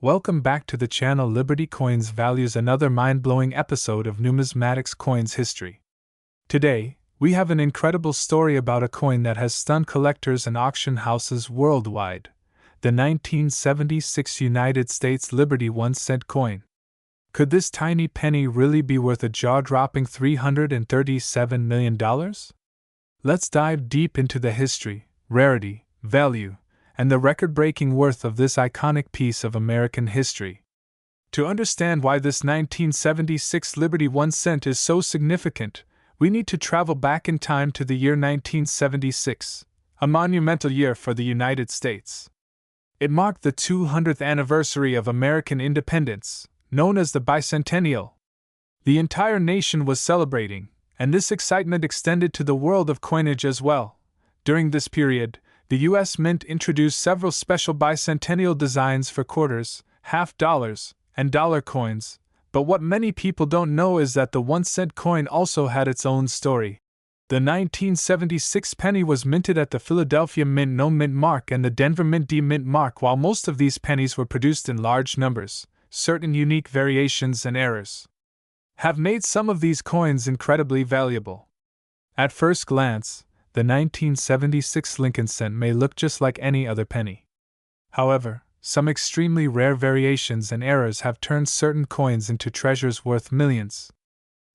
Welcome back to the channel. Liberty Coins values another mind-blowing episode of numismatics coins history. Today, we have an incredible story about a coin that has stunned collectors and auction houses worldwide, the 1976 United States Liberty 1-cent coin. Could this tiny penny really be worth a jaw-dropping $337 million? Let's dive deep into the history, rarity, value, and the record-breaking worth of this iconic piece of American history. To understand why this 1976 Liberty 1 cent is so significant, we need to travel back in time to the year 1976, a monumental year for the United States. It marked the 200th anniversary of American independence, known as the bicentennial. The entire nation was celebrating, and this excitement extended to the world of coinage as well. During this period, the U.S. Mint introduced several special bicentennial designs for quarters, half dollars, and dollar coins, but what many people don't know is that the 1-cent coin also had its own story. The 1976 penny was minted at the Philadelphia Mint No Mint Mark and the Denver Mint D Mint Mark. While most of these pennies were produced in large numbers, certain unique variations and errors have made some of these coins incredibly valuable. At first glance, the 1976 Lincoln cent may look just like any other penny. However, some extremely rare variations and errors have turned certain coins into treasures worth millions.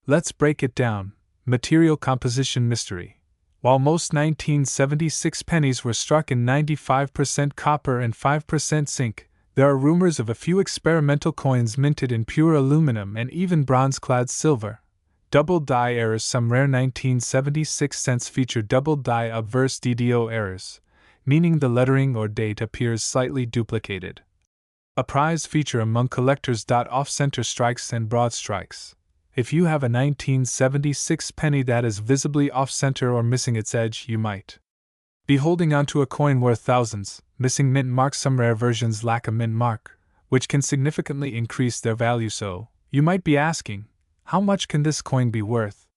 Let's break it down. Material composition mystery. While most 1976 pennies were struck in 95% copper and 5% zinc, there are rumors of a few experimental coins minted in pure aluminum and even bronze-clad silver. Double die errors. Some rare 1976 cents feature double die obverse DDO errors, meaning the lettering or date appears slightly duplicated. A prized feature among collectors. Off-center strikes and broad strikes. If you have a 1976 penny that is visibly off-center or missing its edge, you might be holding onto a coin worth thousands. Missing mint marks. Some rare versions lack a mint mark, which can significantly increase their value. So, you might be asking, how much can this coin be worth?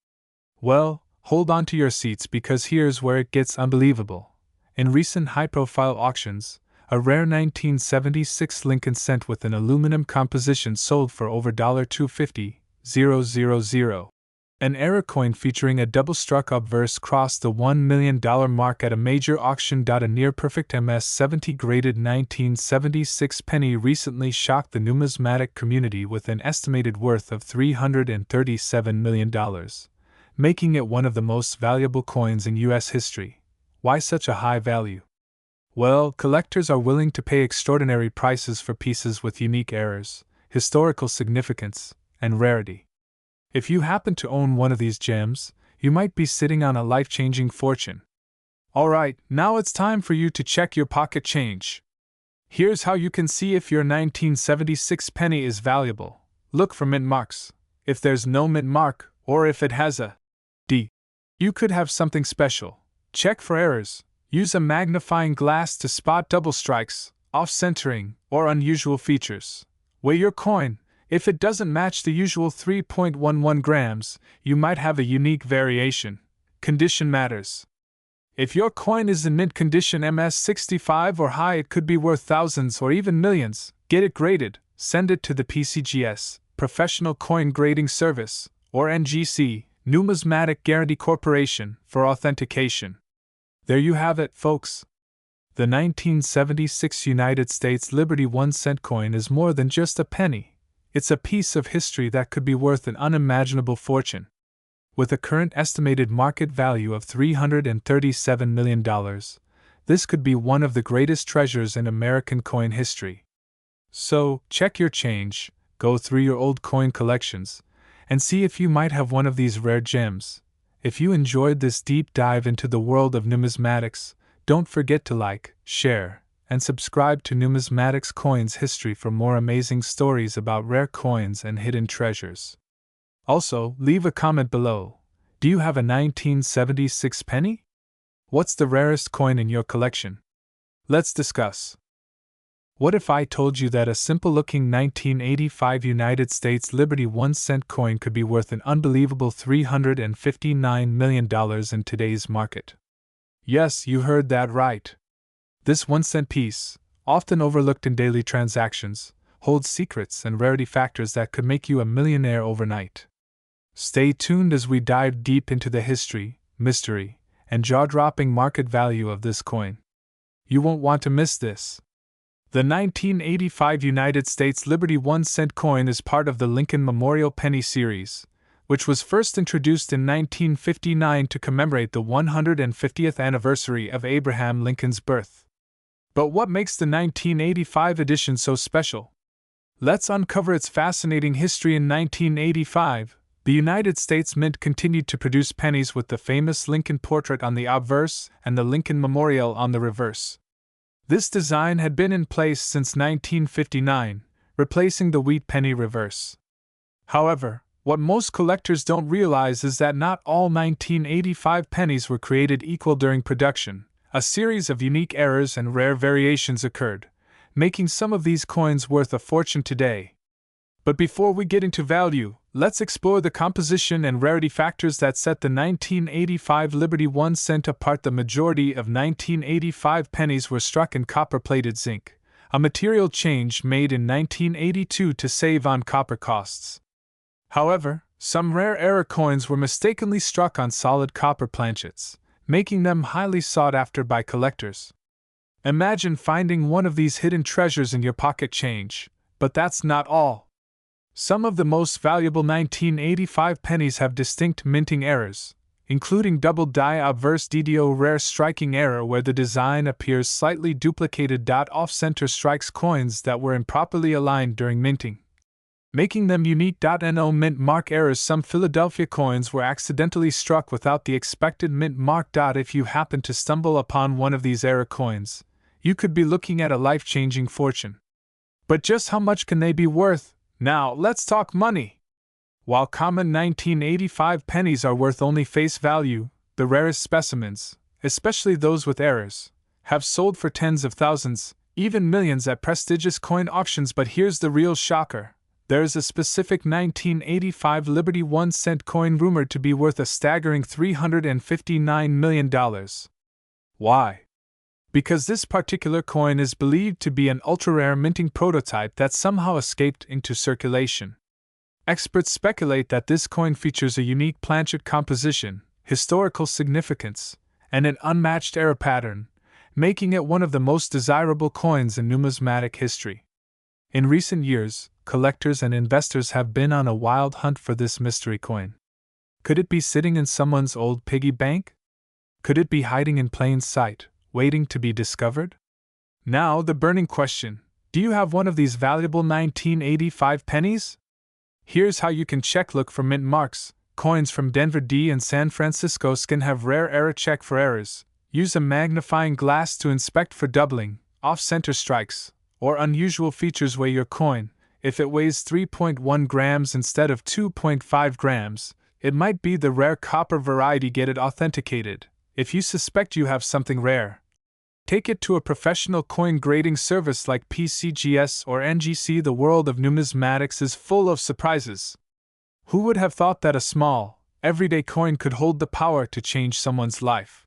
Well, hold on to your seats because here's where it gets unbelievable. In recent high-profile auctions, a rare 1976 Lincoln cent with an aluminum composition sold for over $250,000. An error coin featuring a double-struck obverse crossed the $1 million mark at a major auction. A near-perfect MS-70 graded 1976 penny recently shocked the numismatic community with an estimated worth of $337 million, making it one of the most valuable coins in U.S. history. Why such a high value? Well, collectors are willing to pay extraordinary prices for pieces with unique errors, historical significance, and rarity. If you happen to own one of these gems, you might be sitting on a life-changing fortune. Alright, now it's time for you to check your pocket change. Here's how you can see if your 1976 penny is valuable. Look for mint marks. If there's no mint mark, or if it has a D, you could have something special. Check for errors. Use a magnifying glass to spot double strikes, off-centering, or unusual features. Weigh your coin. If it doesn't match the usual 3.11 grams, you might have a unique variation. Condition matters. If your coin is in mint condition MS65 or high, it could be worth thousands or even millions. Get it graded. Send it to the PCGS, Professional Coin Grading Service, or NGC, Numismatic Guarantee Corporation, for authentication. There you have it, folks. The 1976 United States Liberty 1-cent coin is more than just a penny. It's a piece of history that could be worth an unimaginable fortune. With a current estimated market value of $337 million, this could be one of the greatest treasures in American coin history. So, check your change, go through your old coin collections, and see if you might have one of these rare gems. If you enjoyed this deep dive into the world of numismatics, don't forget to like, share, and subscribe to Numismatics Coins History for more amazing stories about rare coins and hidden treasures. Also, leave a comment below. Do you have a 1976 penny? What's the rarest coin in your collection? Let's discuss. What if I told you that a simple-looking 1985 United States Liberty 1-cent coin could be worth an unbelievable $359 million in today's market? Yes, you heard that right. This 1-cent piece, often overlooked in daily transactions, holds secrets and rarity factors that could make you a millionaire overnight. Stay tuned as we dive deep into the history, mystery, and jaw-dropping market value of this coin. You won't want to miss this. The 1985 United States Liberty 1-cent coin is part of the Lincoln Memorial Penny series, which was first introduced in 1959 to commemorate the 150th anniversary of Abraham Lincoln's birth. But what makes the 1985 edition so special? Let's uncover its fascinating history. In 1985, the United States Mint continued to produce pennies with the famous Lincoln portrait on the obverse and the Lincoln Memorial on the reverse. This design had been in place since 1959, replacing the wheat penny reverse. However, what most collectors don't realize is that not all 1985 pennies were created equal during production. A series of unique errors and rare variations occurred, making some of these coins worth a fortune today. But before we get into value, let's explore the composition and rarity factors that set the 1985 Liberty 1 cent apart. The majority of 1985 pennies were struck in copper-plated zinc, a material change made in 1982 to save on copper costs. However, some rare error coins were mistakenly struck on solid copper planchets, making them highly sought after by collectors. Imagine finding one of these hidden treasures in your pocket change, but that's not all. Some of the most valuable 1985 pennies have distinct minting errors, including double die obverse DDO rare striking error where the design appears slightly duplicated. Off-center strikes coins that were improperly aligned during minting, making them unique. No mint mark errors. Some Philadelphia coins were accidentally struck without the expected mint mark. If you happen to stumble upon one of these error coins, you could be looking at a life-changing fortune. But just how much can they be worth? Now, let's talk money. While common 1985 pennies are worth only face value, the rarest specimens, especially those with errors, have sold for tens of thousands, even millions at prestigious coin auctions. But here's the real shocker. There is a specific 1985 Liberty 1 cent coin rumored to be worth a staggering $359 million. Why? Because this particular coin is believed to be an ultra-rare minting prototype that somehow escaped into circulation. Experts speculate that this coin features a unique planchet composition, historical significance, and an unmatched error pattern, making it one of the most desirable coins in numismatic history. In recent years, collectors and investors have been on a wild hunt for this mystery coin. Could it be sitting in someone's old piggy bank? Could it be hiding in plain sight, waiting to be discovered? Now the burning question, do you have one of these valuable 1985 pennies? Here's how you can check. Look for mint marks. Coins from Denver D and San Francisco can have rare error. Check for errors. Use a magnifying glass to inspect for doubling, off-center strikes, or unusual features. Weigh your coin. If it weighs 3.1 grams instead of 2.5 grams, it might be the rare copper variety. Get it authenticated. If you suspect you have something rare, take it to a professional coin grading service like PCGS or NGC. The world of numismatics is full of surprises. Who would have thought that a small, everyday coin could hold the power to change someone's life?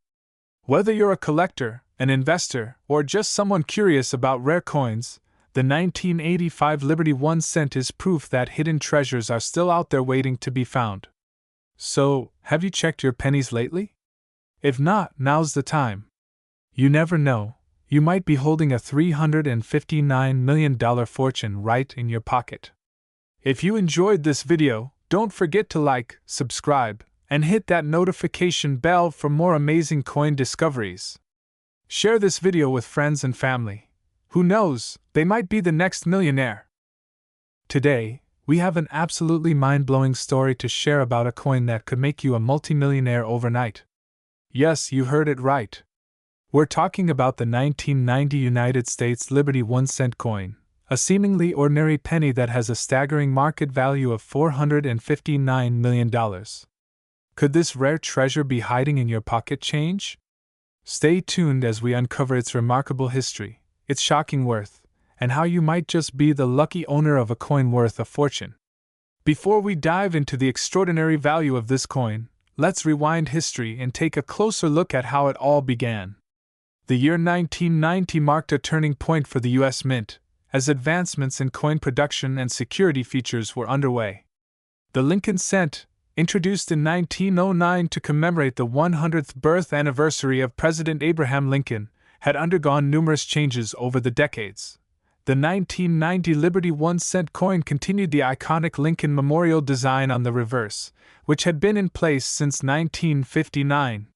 Whether you're a collector, an investor, or just someone curious about rare coins, the 1985 Liberty 1 cent is proof that hidden treasures are still out there waiting to be found. So, have you checked your pennies lately? If not, now's the time. You never know, you might be holding a $359 million fortune right in your pocket. If you enjoyed this video, don't forget to like, subscribe, and hit that notification bell for more amazing coin discoveries. Share this video with friends and family. Who knows, they might be the next millionaire. Today, we have an absolutely mind-blowing story to share about a coin that could make you a multimillionaire overnight. Yes, you heard it right. We're talking about the 1990 United States Liberty 1 cent coin, a seemingly ordinary penny that has a staggering market value of $459 million. Could this rare treasure be hiding in your pocket change? Stay tuned as we uncover its remarkable history, its shocking worth, and how you might just be the lucky owner of a coin worth a fortune. Before we dive into the extraordinary value of this coin, let's rewind history and take a closer look at how it all began. The year 1990 marked a turning point for the U.S. Mint, as advancements in coin production and security features were underway. The Lincoln cent, introduced in 1909 to commemorate the 100th birth anniversary of President Abraham Lincoln, had undergone numerous changes over the decades. The 1990 Liberty 1 cent coin continued the iconic Lincoln Memorial design on the reverse, which had been in place since 1959.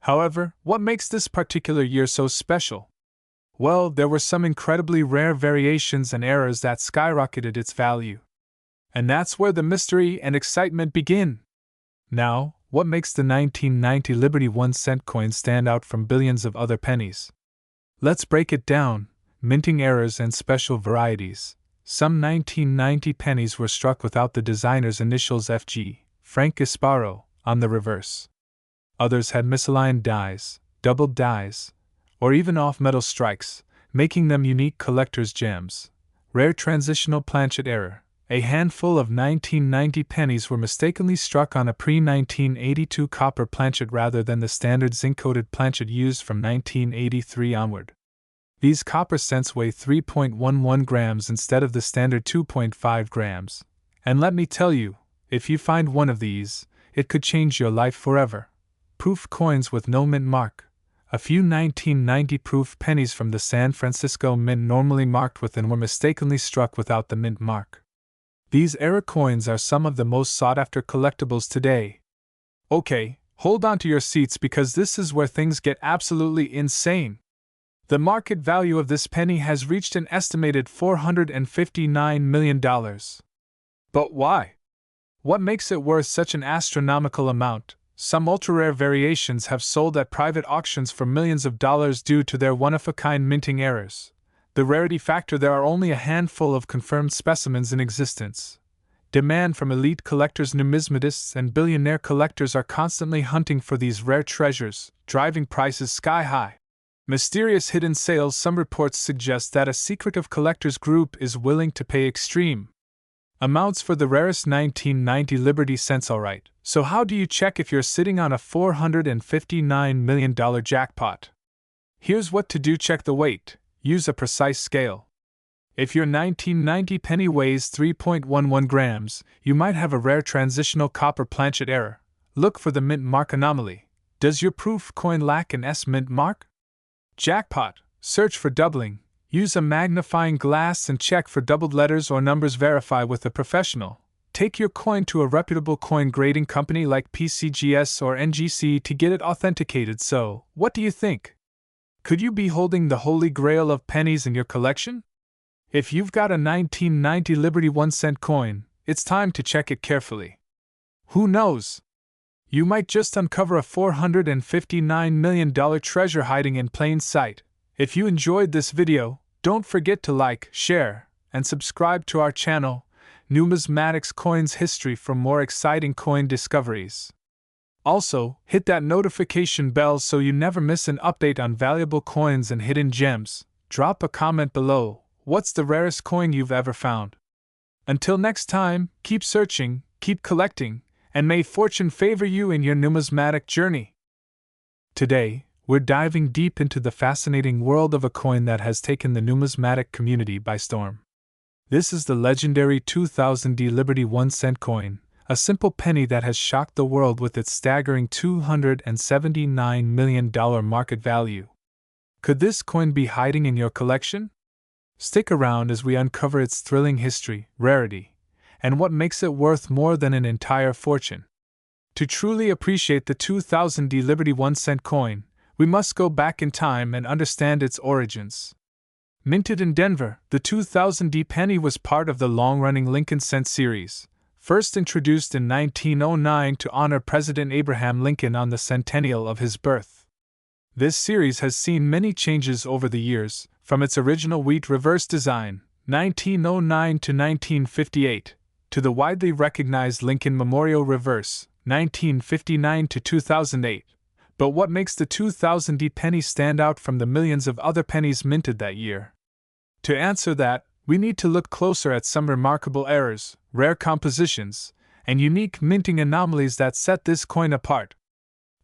However, what makes this particular year so special? Well, there were some incredibly rare variations and errors that skyrocketed its value. And that's where the mystery and excitement begin. Now, what makes the 1990 Liberty 1 cent coin stand out from billions of other pennies? Let's break it down. Minting errors and special varieties. Some 1990 pennies were struck without the designer's initials FG, Frank Gasparo, on the reverse. Others had misaligned dies, doubled dies, or even off-metal strikes, making them unique collector's gems. Rare transitional planchet error. A handful of 1990 pennies were mistakenly struck on a pre-1982 copper planchet rather than the standard zinc-coated planchet used from 1983 onward. These copper cents weigh 3.11 grams instead of the standard 2.5 grams. And let me tell you, if you find one of these, it could change your life forever. Proof coins with no mint mark. A few 1990 proof pennies from the San Francisco Mint normally marked with and were mistakenly struck without the mint mark. These error coins are some of the most sought-after collectibles today. Okay, hold on to your seats because this is where things get absolutely insane. The market value of this penny has reached an estimated $459 million. But why? What makes it worth such an astronomical amount? Some ultra-rare variations have sold at private auctions for millions of dollars due to their one-of-a-kind minting errors. The rarity factor: there are only a handful of confirmed specimens in existence. Demand from elite collectors, numismatists, and billionaire collectors are constantly hunting for these rare treasures, driving prices sky high. Mysterious hidden sales: some reports suggest that a secretive collectors group is willing to pay extreme amounts for the rarest 1990 Liberty cents. Alright, so how do you check if you're sitting on a $459 million jackpot? Here's what to do: check the weight. Use a precise scale. If your 1990 penny weighs 3.11 grams, you might have a rare transitional copper planchet error. Look for the mint mark anomaly. Does your proof coin lack an S mint mark? Jackpot. Search for doubling. Use a magnifying glass and check for doubled letters or numbers. Verify with a professional. Take your coin to a reputable coin grading company like PCGS or NGC to get it authenticated. So, what do you think? Could you be holding the holy grail of pennies in your collection? If you've got a 1990 Liberty 1 cent coin, it's time to check it carefully. Who knows? You might just uncover a $459 million treasure hiding in plain sight. If you enjoyed this video, don't forget to like, share, and subscribe to our channel, Numismatics Coins History, for more exciting coin discoveries. Also, hit that notification bell so you never miss an update on valuable coins and hidden gems. Drop a comment below. What's the rarest coin you've ever found? Until next time, keep searching, keep collecting, and may fortune favor you in your numismatic journey. Today, we're diving deep into the fascinating world of a coin that has taken the numismatic community by storm. This is the legendary 2000D Liberty 1 cent coin, a simple penny that has shocked the world with its staggering $279 million market value. Could this coin be hiding in your collection? Stick around as we uncover its thrilling history, rarity, and what makes it worth more than an entire fortune. To truly appreciate the 2000D Liberty 1 cent coin, we must go back in time and understand its origins. Minted in Denver, the 2000D penny was part of the long-running Lincoln cent series, first introduced in 1909 to honor President Abraham Lincoln on the centennial of his birth. This series has seen many changes over the years, from its original wheat reverse design, 1909 to 1958, to the widely recognized Lincoln Memorial reverse, 1959 to 2008. But what makes the 2000D penny stand out from the millions of other pennies minted that year? To answer that, we need to look closer at some remarkable errors, rare compositions, and unique minting anomalies that set this coin apart.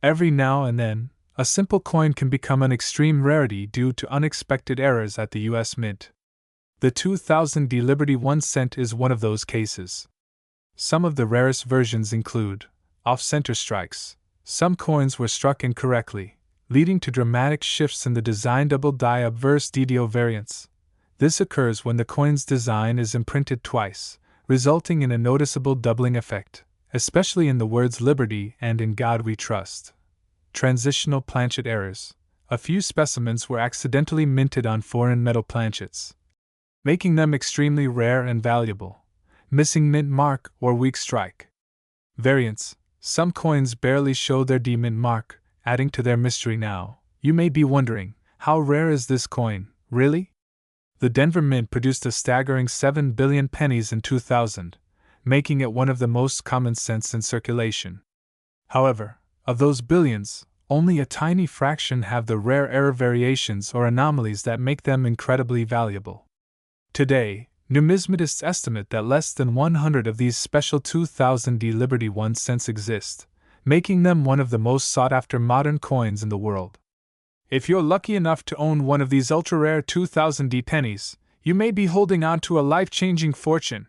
Every now and then, a simple coin can become an extreme rarity due to unexpected errors at the US Mint. The 2000 Liberty 1 cent is one of those cases. Some of the rarest versions include off-center strikes. Some coins were struck incorrectly, leading to dramatic shifts in the design double-die obverse DDO variants. This occurs when the coin's design is imprinted twice, resulting in a noticeable doubling effect, especially in the words Liberty and In God We Trust. Transitional planchet errors. A few specimens were accidentally minted on foreign metal planchets, making them extremely rare and valuable. Missing mint mark or weak strike. Variants. Some coins barely show their D-mint mark, adding to their mystery now. You may be wondering, how rare is this coin, really? The Denver Mint produced a staggering 7 billion pennies in 2000, making it one of the most common cents in circulation. However, of those billions, only a tiny fraction have the rare error variations or anomalies that make them incredibly valuable. Today, numismatists estimate that less than 100 of these special 2000 Liberty 1 cents exist, making them one of the most sought-after modern coins in the world. If you're lucky enough to own one of these ultra-rare 2000 pennies, you may be holding on to a life-changing fortune.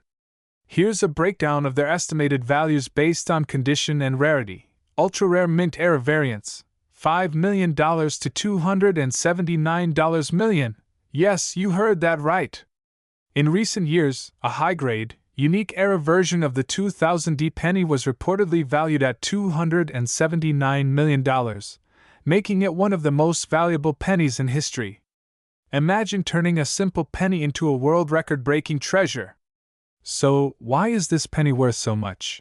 Here's a breakdown of their estimated values based on condition and rarity. Ultra-rare mint error variants, $5 million to $279 million. Yes, you heard that right. In recent years, a high-grade, unique error version of the 2000 penny was reportedly valued at $279 million, making it one of the most valuable pennies in history. Imagine turning a simple penny into a world record-breaking treasure. So, why is this penny worth so much?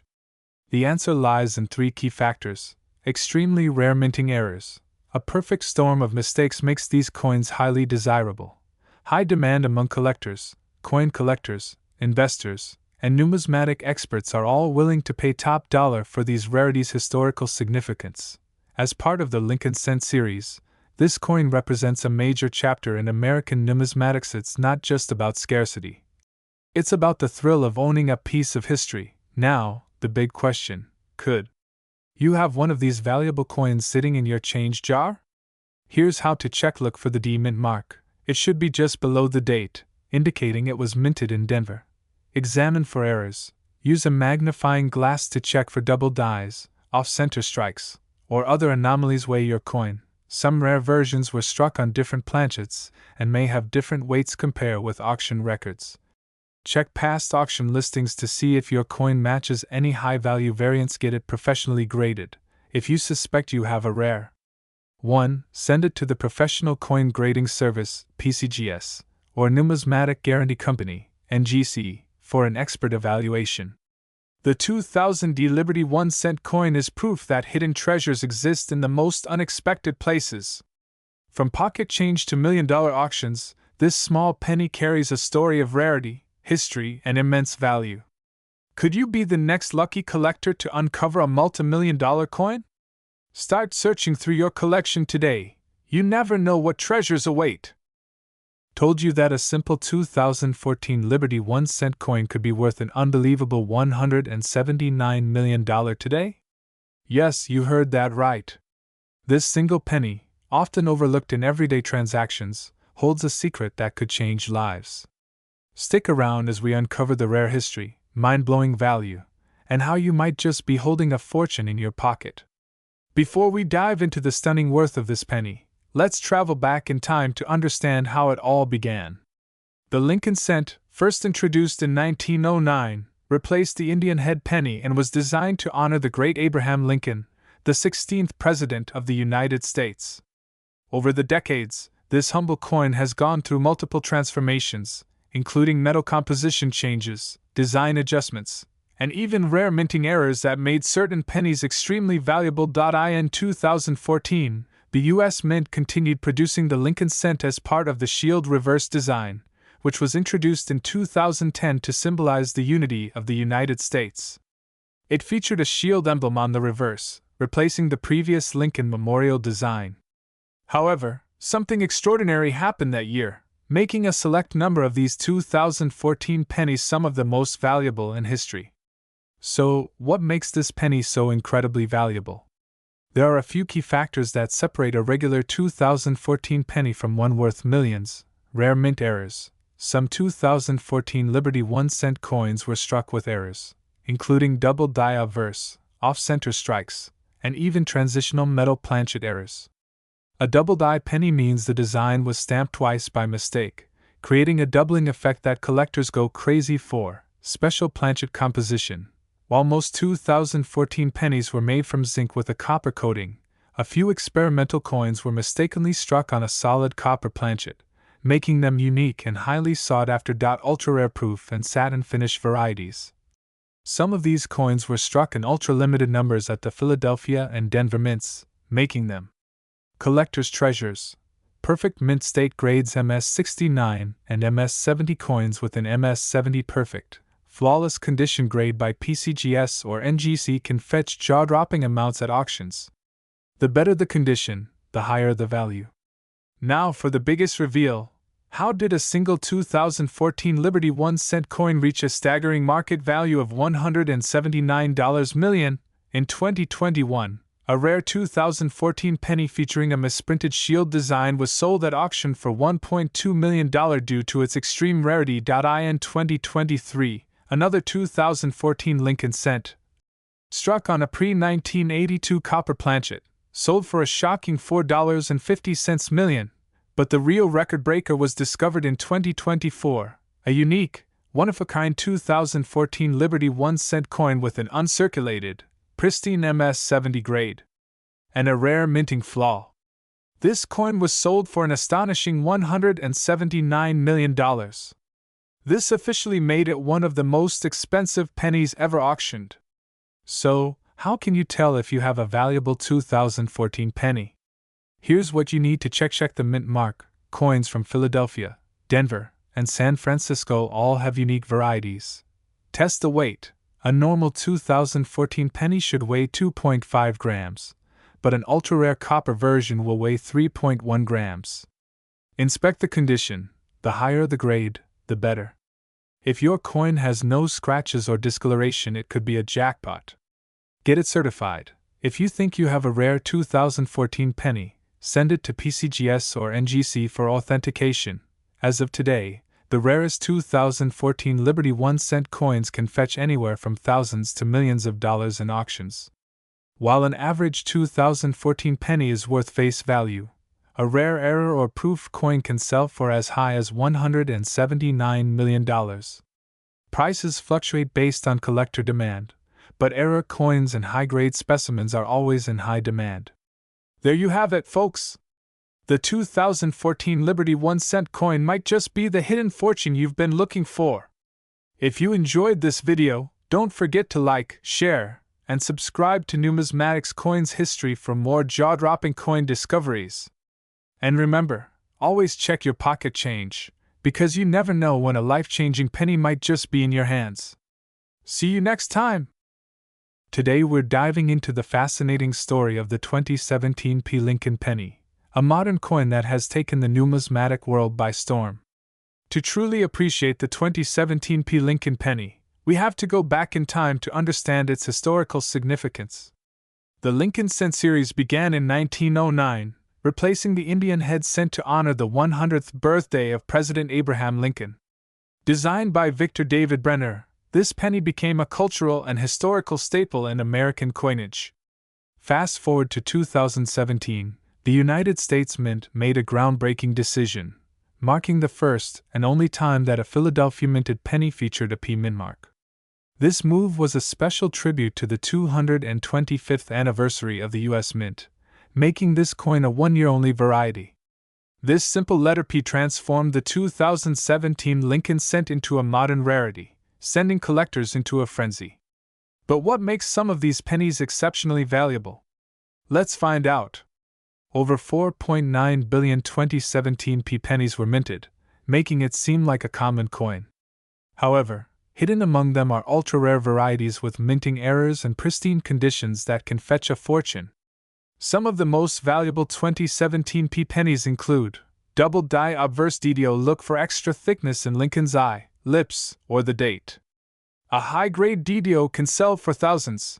The answer lies in three key factors. Extremely rare minting errors. A perfect storm of mistakes makes these coins highly desirable. High demand among collectors, coin collectors, investors, and numismatic experts are all willing to pay top dollar for these rarities' historical significance. As part of the Lincoln Cent series, this coin represents a major chapter in American numismatics. It's not just about scarcity. It's about the thrill of owning a piece of history. Now, the big question, could you have one of these valuable coins sitting in your change jar? Here's how to check. Look for the D-mint mark. It should be just below the date, indicating it was minted in Denver. Examine for errors. Use a magnifying glass to check for double dies, off-center strikes, or other anomalies. Weigh your coin. Some rare versions were struck on different planchets and may have different weights. Compare with auction records. Check past auction listings to see if your coin matches any high-value variants. Get it professionally graded. If you suspect you have a rare one, send it to the Professional Coin Grading Service, PCGS, or Numismatic Guarantee Company, NGC, for an expert evaluation. The 2000 Liberty 1 cent coin is proof that hidden treasures exist in the most unexpected places. From pocket change to million-dollar auctions, this small penny carries a story of rarity, history, and immense value. Could you be the next lucky collector to uncover a multi-million-dollar coin? Start searching through your collection today. You never know what treasures await. Told you that a simple 2014 Liberty 1 cent coin could be worth an unbelievable $179 million today? Yes, you heard that right. This single penny, often overlooked in everyday transactions, holds a secret that could change lives. Stick around as we uncover the rare history, mind-blowing value, and how you might just be holding a fortune in your pocket. Before we dive into the stunning worth of this penny, let's travel back in time to understand how it all began. The Lincoln Cent, first introduced in 1909, replaced the Indian head penny and was designed to honor the great Abraham Lincoln, the 16th President of the United States. Over the decades, this humble coin has gone through multiple transformations, including metal composition changes, design adjustments, and even rare minting errors that made certain pennies extremely valuable. In 2014, the U.S. Mint continued producing the Lincoln Cent as part of the shield reverse design, which was introduced in 2010 to symbolize the unity of the United States. It featured a shield emblem on the reverse, replacing the previous Lincoln Memorial design. However, something extraordinary happened that year, making a select number of these 2014 pennies some of the most valuable in history. So, what makes this penny so incredibly valuable? There are a few key factors that separate a regular 2014 penny from one worth millions: rare mint errors, some 2014 Liberty 1-cent coins were struck with errors, including double die obverse, off-center strikes, and even transitional metal planchet errors. A double die penny means the design was stamped twice by mistake, creating a doubling effect that collectors go crazy for. Special planchet composition. While most 2014 pennies were made from zinc with a copper coating, a few experimental coins were mistakenly struck on a solid copper planchet, making them unique and highly sought after. Ultra-rare proof and satin finish varieties. Some of these coins were struck in ultra-limited numbers at the Philadelphia and Denver mints, making them collector's treasures. Perfect mint state grades MS69 and MS70 coins with an MS70 perfect, flawless condition grade by PCGS or NGC can fetch jaw-dropping amounts at auctions. The better the condition, the higher the value. Now for the biggest reveal. How did a single 2014 Liberty 1-cent coin reach a staggering market value of $179 million? In 2021, a rare 2014 penny featuring a misprinted shield design was sold at auction for $1.2 million due to its extreme rarity. In 2023, another 2014 Lincoln cent, struck on a pre-1982 copper planchet, sold for a shocking $4.50 million. But the real record breaker was discovered in 2024, a unique, one-of-a-kind 2014 Liberty 1-cent coin with an uncirculated, pristine MS70 grade, and a rare minting flaw. This coin was sold for an astonishing $179 million. This officially made it one of the most expensive pennies ever auctioned. So, how can you tell if you have a valuable 2014 penny? Here's what you need to check. Check the mint mark. Coins from Philadelphia, Denver, and San Francisco all have unique varieties. Test the weight. A normal 2014 penny should weigh 2.5 grams, but an ultra-rare copper version will weigh 3.1 grams. Inspect the condition. The higher the grade, the better. If your coin has no scratches or discoloration, it could be a jackpot. Get it certified. If you think you have a rare 2014 penny, send it to PCGS or NGC for authentication. As of today, the rarest 2014 Liberty 1-cent coins can fetch anywhere from thousands to millions of dollars in auctions. While an average 2014 penny is worth face value, a rare error or proof coin can sell for as high as $179 million. Prices fluctuate based on collector demand, but error coins and high-grade specimens are always in high demand. There you have it, folks! The 2014 Liberty 1-cent coin might just be the hidden fortune you've been looking for. If you enjoyed this video, don't forget to like, share, and subscribe to Numismatics Coins History for more jaw-dropping coin discoveries. And remember, always check your pocket change, because you never know when a life-changing penny might just be in your hands. See you next time! Today we're diving into the fascinating story of the 2017 P. Lincoln penny, a modern coin that has taken the numismatic world by storm. To truly appreciate the 2017 P. Lincoln penny, we have to go back in time to understand its historical significance. The Lincoln cent series began in 1909, replacing the Indian head cent to honor the 100th birthday of President Abraham Lincoln. Designed by Victor David Brenner, this penny became a cultural and historical staple in American coinage. Fast forward to 2017, the United States Mint made a groundbreaking decision, marking the first and only time that a Philadelphia minted penny featured a P mint mark. This move was a special tribute to the 225th anniversary of the U.S. Mint, making this coin a one-year-only variety. This simple letter P transformed the 2017 Lincoln cent into a modern rarity, sending collectors into a frenzy. But what makes some of these pennies exceptionally valuable? Let's find out. Over 4.9 billion 2017 P pennies were minted, making it seem like a common coin. However, hidden among them are ultra-rare varieties with minting errors and pristine conditions that can fetch a fortune. Some of the most valuable 2017 P pennies include double die obverse DDO. Look for extra thickness in Lincoln's eye, lips, or the date. A high-grade DDO can sell for thousands.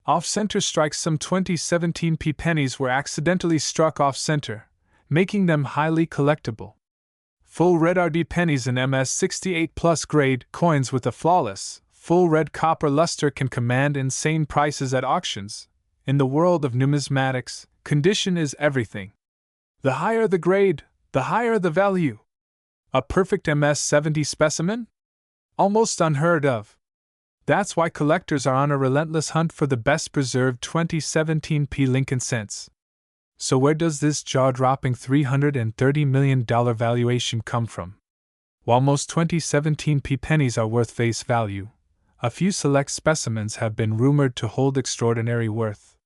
Off-center strikes. Some 2017 P pennies were accidentally struck off-center, making them highly collectible. full red RD pennies and MS68 plus grade coins with a flawless, full red copper luster can command insane prices at auctions. In the world of numismatics, condition is everything. The higher the grade, the higher the value. A perfect MS70 specimen? Almost unheard of. That's why collectors are on a relentless hunt for the best preserved 2017 P. Lincoln cents. So where does this jaw-dropping $330 million valuation come from? While most 2017 P pennies are worth face value, a few select specimens have been rumored to hold extraordinary worth.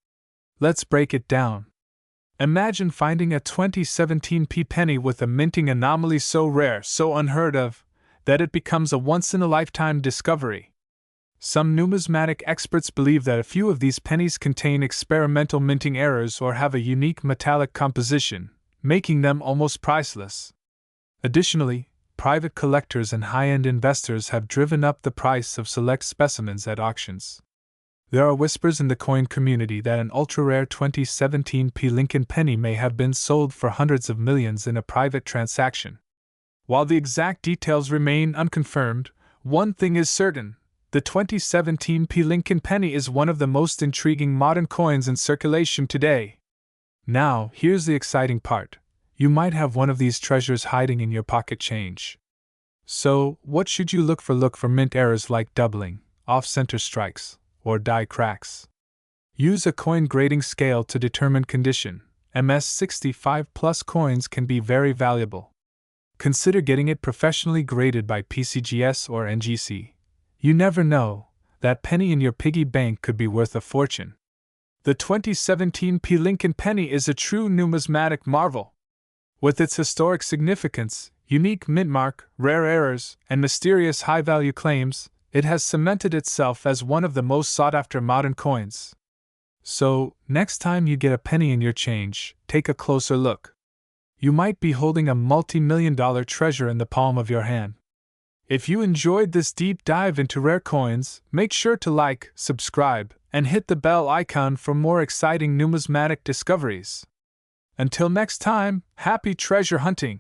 Let's break it down. Imagine finding a 2017 P penny with a minting anomaly so rare, so unheard of, that it becomes a once-in-a-lifetime discovery. Some numismatic experts believe that a few of these pennies contain experimental minting errors or have a unique metallic composition, making them almost priceless. Additionally, private collectors and high-end investors have driven up the price of select specimens at auctions. There are whispers in the coin community that an ultra-rare 2017 P. Lincoln penny may have been sold for hundreds of millions in a private transaction. While the exact details remain unconfirmed, one thing is certain: the 2017 P. Lincoln penny is one of the most intriguing modern coins in circulation today. Now, here's the exciting part. You might have one of these treasures hiding in your pocket change. So, what should you look for? Look for mint errors like doubling, off-center strikes, or die cracks. Use a coin grading scale to determine condition. MS65 plus coins can be very valuable. Consider getting it professionally graded by PCGS or NGC. You never know, that penny in your piggy bank could be worth a fortune. The 2017 P. Lincoln penny is a true numismatic marvel. With its historic significance, unique mint mark, rare errors, and mysterious high-value claims, it has cemented itself as one of the most sought-after modern coins. So, next time you get a penny in your change, take a closer look. You might be holding a multi-million-dollar treasure in the palm of your hand. If you enjoyed this deep dive into rare coins, make sure to like, subscribe, and hit the bell icon for more exciting numismatic discoveries. Until next time, happy treasure hunting!